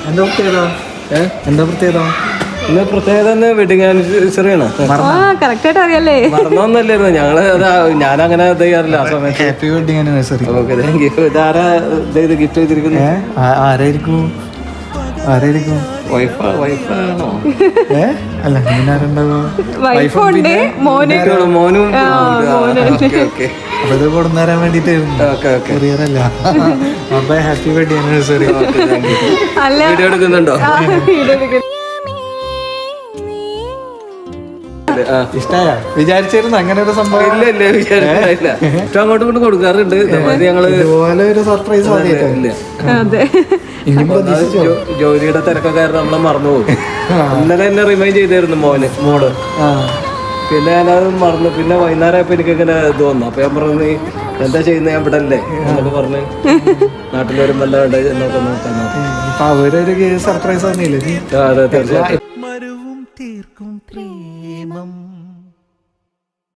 എന്താ പ്രത്യേകത? എന്താ പ്രത്യേകത? ഇന്ന് പ്രത്യേകത വെഡിങ് ആനിവേഴ്സറിയാണ്. അറിയാലേ, മറന്നൊന്നല്ലായിരുന്നു ഞങ്ങള്. ഞാനങ്ങനെ ഇത് ചെയ്യാറില്ല ആ സമയത്ത്. Happy wedding anniversary. Okay, thank you. ഇതാരാ ഇത് ഗിഫ്റ്റ് ചെയ്തിരിക്കുന്നത്? ആരായിരിക്കും? വൈഫാണോ? അല്ല, ഇങ്ങനാരുണ്ടാവും? വൈഫുണ്ട്, മോനും. അപ്പൊ ഇത് കൊടുന്നേരാൻ വേണ്ടിട്ടായിരുന്നു, കൊറിയറല്ല. അപ്പൊ ഹാപ്പി വെഡിങ് ആനിവേഴ്സറി. വീഡിയോ എടുക്കുന്നുണ്ടോ? ഇഷ്ടായ? വിചാരിച്ചിരുന്നു അങ്ങനെ ഒരു സംഭവം? ഇല്ല, വിചാരിച്ചില്ല. ഇഷ്ടം അങ്ങോട്ടും ഇങ്ങോട്ടും കൊടുക്കാറുണ്ട്. ഞങ്ങള് ഇതുപോലെ ഒരു സർപ്രൈസ് ജോലിയുടെ തിരക്കൊക്കെ കാരണം നമ്മളെ മറന്നുപോകും. ഇന്നലെ എന്നെ റിമൈൻഡ് ചെയ്തായിരുന്നു മോള്. പിന്നെ ഞാനത് മറന്നു. പിന്നെ വൈകുന്നേരം ആയപ്പോ എനിക്ക് ഇങ്ങനെ ഇത് വന്നു. അപ്പൊ ഞാൻ പറഞ്ഞു, എന്താ ചെയ്യുന്നത്, ഞാൻ ഇവിടെ അല്ലേ എന്നൊക്കെ പറഞ്ഞ് നാട്ടിൽ വരുമ്പോ എന്താ വേണ്ട എന്നൊക്കെ നോക്കാൻ. അവരൊരു സർപ്രൈസ് തന്നെയില്ലേ? അതെ, തീർച്ചയായിട്ടും. തീർക്കും പ്രേമം.